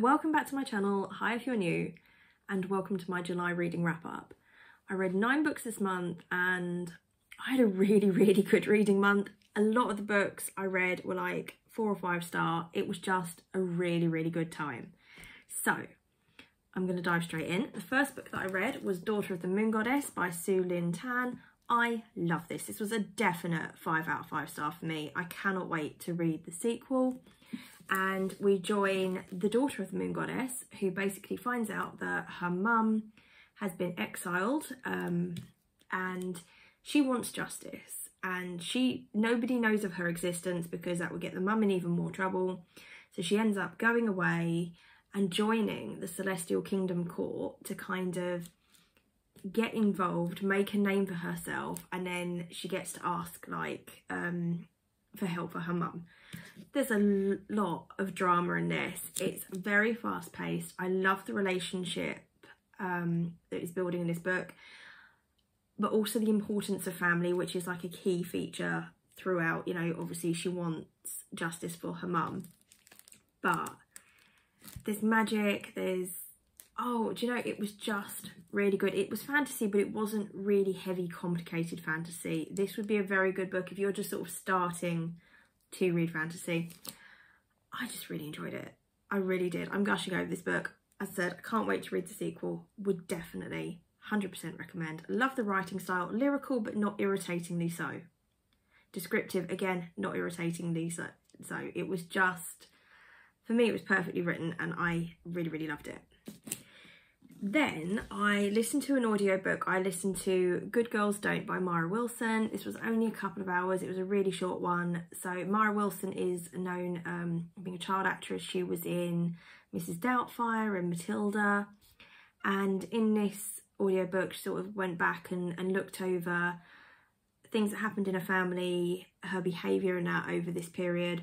welcome back to my channel. Hi if you're new, and welcome to my July reading wrap up. I read 9 books this month and I had a really good reading month. A lot of the books I read were like 4 or 5 star. It was just a really good time. So I'm going to dive straight in. The first book that I read was Daughter of the Moon Goddess by Su Lin Tan. I love this. This was a definite 5 out of 5 star for me. I cannot wait to read the sequel. And we join the daughter of the Moon Goddess, who basically finds out that her mum has been exiled and she wants justice. And nobody knows of her existence because that would get the mum in even more trouble. So she ends up going away and joining the Celestial Kingdom Court to kind of get involved, make a name for herself, and then she gets to ask like for help for her mum. There's a lot of drama in this. It's very fast paced. I love the relationship that is building in this book, but also the importance of family, which is like a key feature throughout. You know, obviously she wants justice for her mum, but there's magic, there's, oh, do you know, it was just really good. It was fantasy, but it wasn't really heavy, complicated fantasy. This would be a very good book if you're just sort of starting to read fantasy. I just really enjoyed it. I really did. I'm gushing over this book. As I said, I can't wait to read the sequel. Would definitely 100% recommend. Love the writing style. Lyrical, but not irritatingly so. Descriptive, again, not irritatingly so. So it was just, for me, it was perfectly written and I really loved it. Then I listened to an audiobook. I listened to Good Girls Don't by Mara Wilson. This was only a couple of hours. It was a really short one. So Mara Wilson is known being a child actress. She was in Mrs. Doubtfire and Matilda. And in this audiobook, she sort of went back and looked over things that happened in her family, her behaviour and that over this period.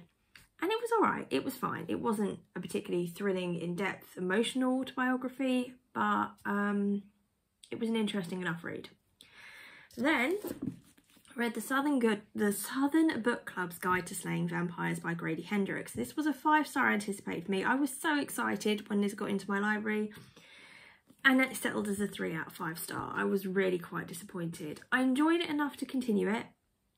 And it was all right. It was fine. It wasn't a particularly thrilling, in-depth, emotional autobiography, but it was an interesting enough read. Then I read the Southern Book Club's Guide to Slaying Vampires by Grady Hendrix. This was a 5-star anticipated for me. I was so excited when this got into my library, and it settled as a 3 out of 5 star. I was really quite disappointed. I enjoyed it enough to continue it.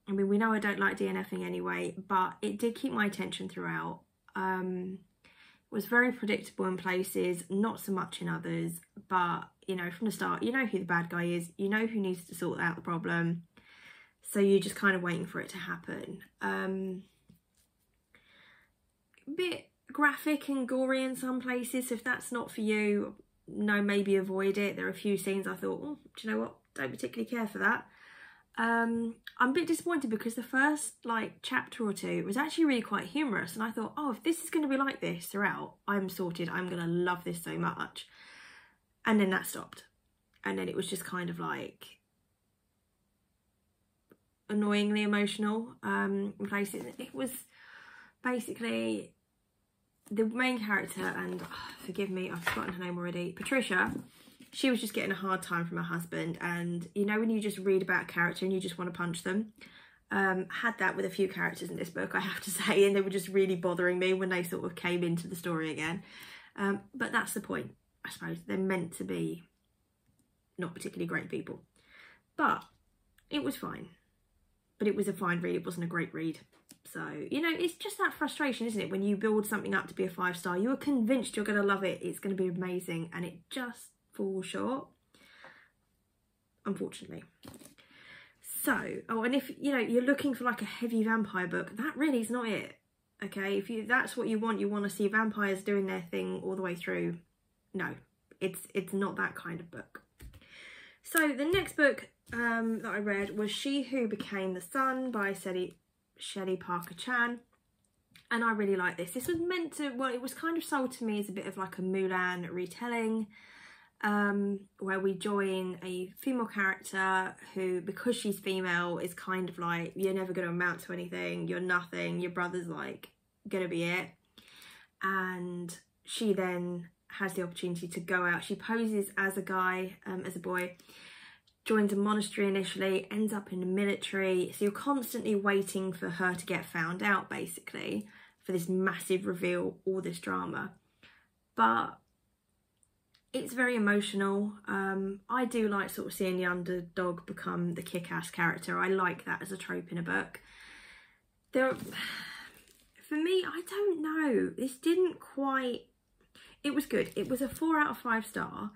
I mean, we know I don't like DNFing anyway, but it did keep my attention throughout. It was very predictable in places, not so much in others, but, you know, from the start, you know who the bad guy is, you know who needs to sort out the problem, so you're just kind of waiting for it to happen. A bit graphic and gory in some places, so if that's not for you, no, maybe avoid it. There are a few scenes I thought, oh, do you know what, don't particularly care for that. I'm a bit disappointed because the first like chapter or two was actually really quite humorous, and I thought, oh, if this is going to be like this throughout, I'm sorted, I'm going to love this so much. And then that stopped, and then it was just kind of like annoyingly emotional in places. It was basically the main character, and forgive me, I've forgotten her name already, Patricia. She was just getting a hard time from her husband, and you know when you just read about a character and you just want to punch them? Had that with a few characters in this book, I have to say, and they were just really bothering me when they sort of came into the story again. But that's the point, I suppose. They're meant to be not particularly great people. But it was fine. But it was a fine read, it wasn't a great read. So, you know, it's just that frustration, isn't it? When you build something up to be a 5-star, you're convinced you're going to love it, it's going to be amazing, and it just fall short, unfortunately. So, oh, and if you know you're looking for like a heavy vampire book, that really is not it. Okay, if that's what you want to see vampires doing their thing all the way through, no, it's not that kind of book. So the next book that I read was She Who Became the Sun by Shelley Parker Chan. And I really like this. This was meant to, well, it was kind of sold to me as a bit of like a Mulan retelling, where we join a female character who, because she's female, is kind of like, you're never going to amount to anything, you're nothing, your brother's like going to be it. And she then has the opportunity to go out. She poses as a guy, as a boy, joins a monastery initially, ends up in the military. So you're constantly waiting for her to get found out, basically, for this massive reveal, all this drama. but it's very emotional. I do like sort of seeing the underdog become the kick-ass character. I like that as a trope in a book. For me, I don't know. This didn't quite... It was good. It was a 4 out of 5 star.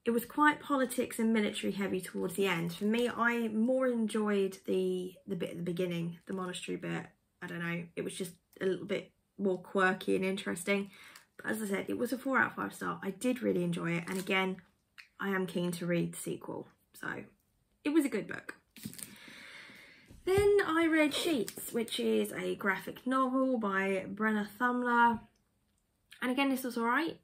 It was quite politics and military heavy towards the end. For me, I more enjoyed the bit at the beginning, the monastery bit. I don't know. It was just a little bit more quirky and interesting. But as I said, it was a 4 out of 5 star. I did really enjoy it. And again, I am keen to read the sequel. So it was a good book. Then I read Sheets, which is a graphic novel by Brenna Thumler. And again, this was alright.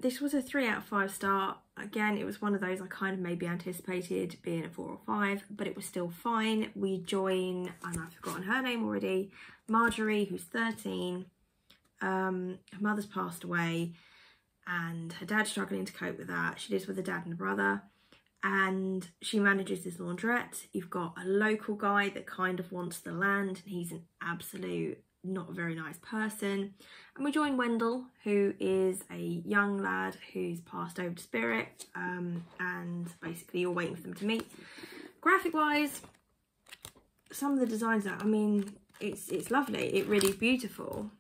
This was a 3 out of 5 star. Again, it was one of those I kind of maybe anticipated being a 4 or 5, but it was still fine. We join, and I've forgotten her name already, Marjorie, who's 13. Her mother's passed away and her dad's struggling to cope with that. She lives with a dad and a brother, and she manages this laundrette. You've got a local guy that kind of wants the land, and he's an absolute not a very nice person. And we join Wendell, who is a young lad who's passed over to spirit, and basically you're waiting for them to meet. Graphic wise, some of the designs are, I mean, it's lovely, it really is beautiful.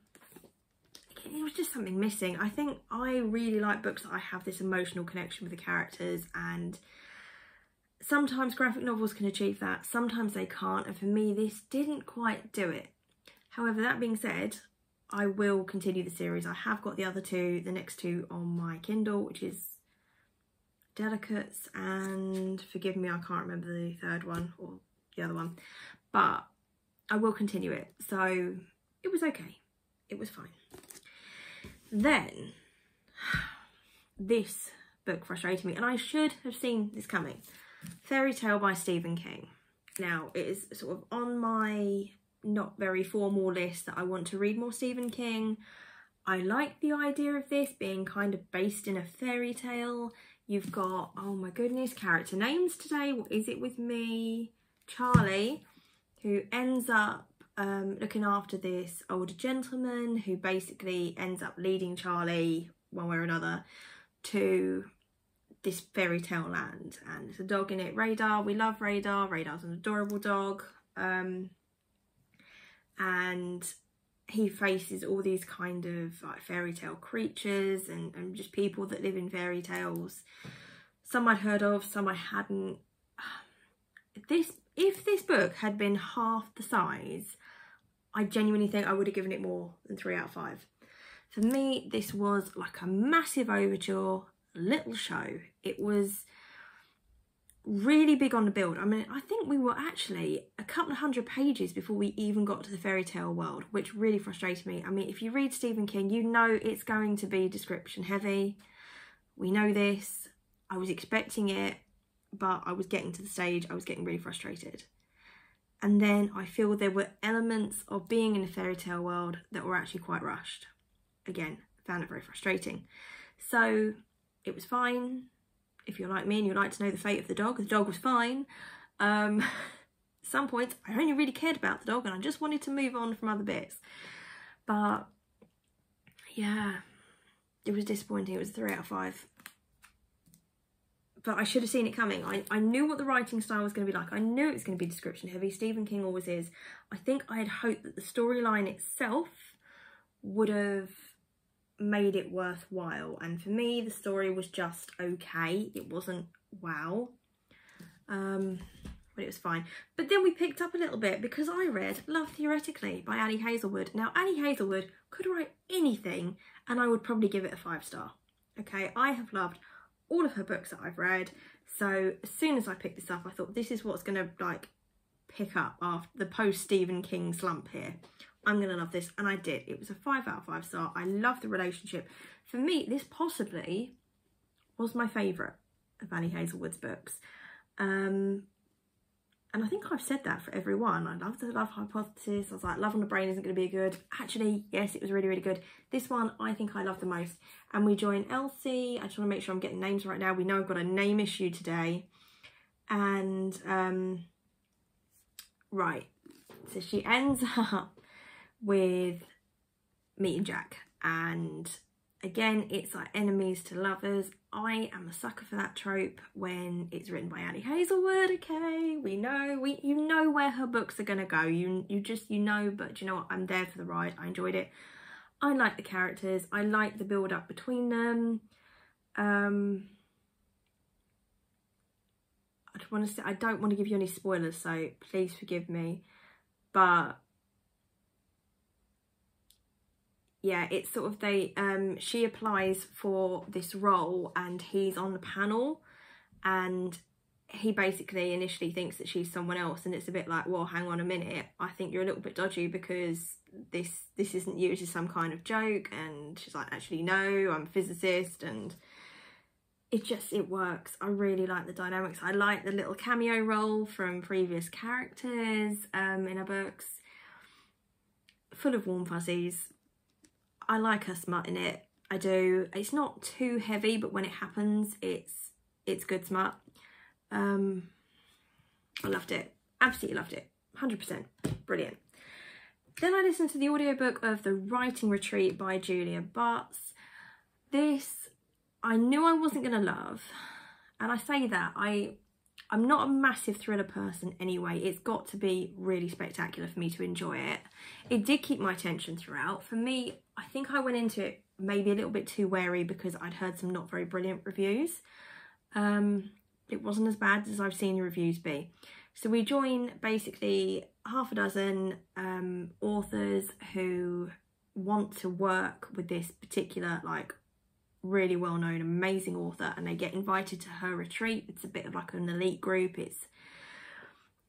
It was just something missing. I think I really like books that I have this emotional connection with the characters, and sometimes graphic novels can achieve that, sometimes they can't, and for me this didn't quite do it. However, that being said, I will continue the series. I have got the next two on my Kindle, which is Delicates and, forgive me, I can't remember the third one or the other one, but I will continue it. So it was okay. It was fine. Then this book frustrated me, and I should have seen this coming. Fairy Tale by Stephen King. Now, it is sort of on my not very formal list that I want to read more Stephen King. I like the idea of this being kind of based in a fairy tale. You've got, oh my goodness, character names today. What is it with me? Charlie, who ends up looking after this older gentleman who basically ends up leading Charlie, one way or another, to this fairy tale land. And there's a dog in it, Radar. We love Radar. Radar's an adorable dog. And he faces all these kind of like fairy tale creatures and just people that live in fairy tales. Some I'd heard of, some I hadn't. If this book had been half the size, I genuinely think I would have given it more than 3 out of 5. For me, this was like a massive overture, little show. It was really big on the build. I mean, I think we were actually a couple of 100 pages before we even got to the fairy tale world, which really frustrated me. I mean, if you read Stephen King, you know it's going to be description heavy. We know this. I was expecting it, but I was getting to the stage, I was getting really frustrated. And then I feel there were elements of being in a fairy tale world that were actually quite rushed. Again, found it very frustrating. So it was fine. If you're like me and you like to know the fate of the dog was fine. At some points, I only really cared about the dog and I just wanted to move on from other bits. But yeah, it was disappointing. It was a 3 out of 5. But I should have seen it coming. I knew what the writing style was going to be like. I knew it was going to be description heavy. Stephen King always is. I think I had hoped that the storyline itself would have made it worthwhile, and for me the story was just okay. It wasn't wow, but it was fine. But then we picked up a little bit because I read Love Theoretically by Ali Hazelwood. Now, Ali Hazelwood could write anything and I would probably give it a 5 star. Okay, I have loved all of her books that I've read, so as soon as I picked this up I thought this is what's going to like pick up after the post Stephen King slump here. I'm going to love this, and I did. It was a 5 out of 5 star. I love the relationship. For me, this possibly was my favourite of Ali Hazelwood's books. And I think I've said that for every one. I loved the Love Hypothesis. I was like, Love on the Brain isn't going to be good. Actually, yes, it was really, really good. This one, I think I love the most. And we join Elsie. I just want to make sure I'm getting names right now. We know I've got a name issue today. And, right. So she ends up with meeting Jack, and Again, it's like enemies to lovers. I am a sucker for that trope when it's written by Ali Hazelwood. Okay, we know, you know where her books are gonna go. You know, but you know what? I'm there for the ride. I enjoyed it. I like the characters. I like the build up between them. I don't want to give you any spoilers, so please forgive me. But yeah, it's sort of she applies for this role and he's on the panel, and he basically initially thinks that she's someone else, and it's a bit like, well, hang on a minute, I think you're a little bit dodgy because this isn't you, this is some kind of joke. And she's like, actually no, I'm a physicist. And it works. I really like the dynamics. I like the little cameo role from previous characters in her books. Full of warm fuzzies. I like her smut in it. I do. It's not too heavy, but when it happens, it's good smut. I loved it. Absolutely loved it. 100%. Brilliant. Then I listened to the audiobook of The Writing Retreat by Julia Butts. This, I knew I wasn't going to love. And I say that, I'm not a massive thriller person anyway. It's got to be really spectacular for me to enjoy it. It did keep my attention throughout. For me, I think I went into it maybe a little bit too wary because I'd heard some not very brilliant reviews. It wasn't as bad as I've seen the reviews be. So we join basically half a dozen authors who want to work with this particular, like, really well-known, amazing author, and they get invited to her retreat. It's a bit of like an elite group.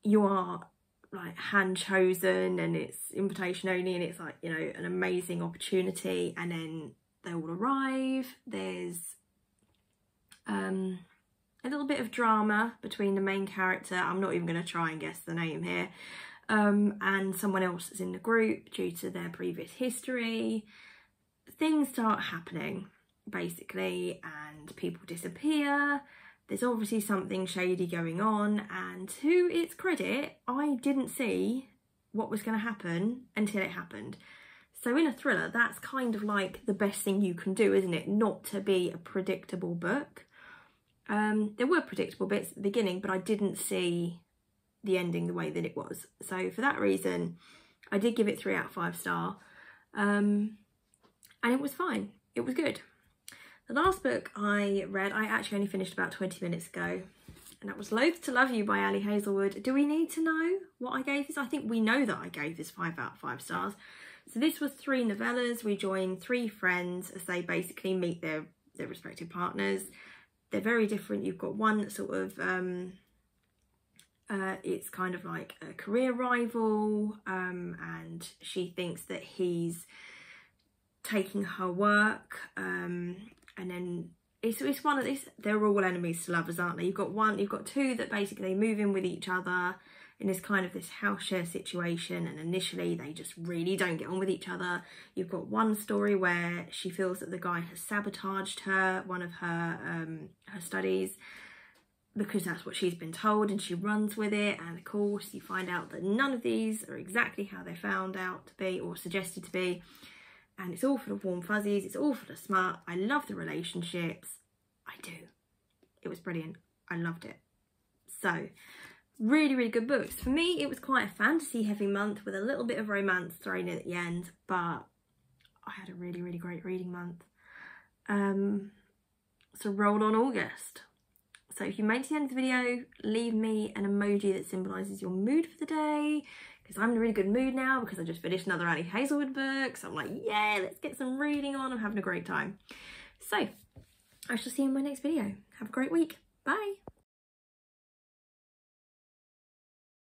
You are like hand chosen and it's invitation only, and it's like, you know, an amazing opportunity. And then they all arrive. There's a little bit of drama between the main character, I'm not even going to try and guess the name here, and someone else is in the group due to their previous history. Things start happening basically, and people disappear. There's obviously something shady going on, and to its credit, I didn't see what was going to happen until it happened. So in a thriller, that's kind of like the best thing you can do, isn't it? Not to be a predictable book. There were predictable bits at the beginning, but I didn't see the ending the way that it was. So for that reason, I did give it 3 out of 5 star, and it was fine. It was good. The last book I read, I actually only finished about 20 minutes ago, and that was Loath to Love You by Ali Hazelwood. Do we need to know what I gave this? I think we know that I gave this 5 out of 5 stars. So this was 3 novellas. We join 3 friends as they basically meet their respective partners. They're very different. You've got one sort of, it's kind of like a career rival, and she thinks that he's taking her work, and then it's one of these, they're all enemies to lovers, aren't they? You've got 2 that basically move in with each other in this kind of this house share situation, and initially they just really don't get on with each other. You've got one story where she feels that the guy has sabotaged one of her studies, because that's what she's been told, and she runs with it. And of course you find out that none of these are exactly how they're found out to be or suggested to be. And it's all full of warm fuzzies, it's all full of smart. I love the relationships. I do. It was brilliant. I loved it. So, really, really good books. For me, it was quite a fantasy heavy month with a little bit of romance thrown in at the end, but I had a really, really great reading month. So roll on August. So if you made it to the end of the video, leave me an emoji that symbolises your mood for the day, because I'm in a really good mood now because I just finished another Ali Hazelwood book. So I'm like, yeah, let's get some reading on. I'm having a great time. So I shall see you in my next video. Have a great week. Bye.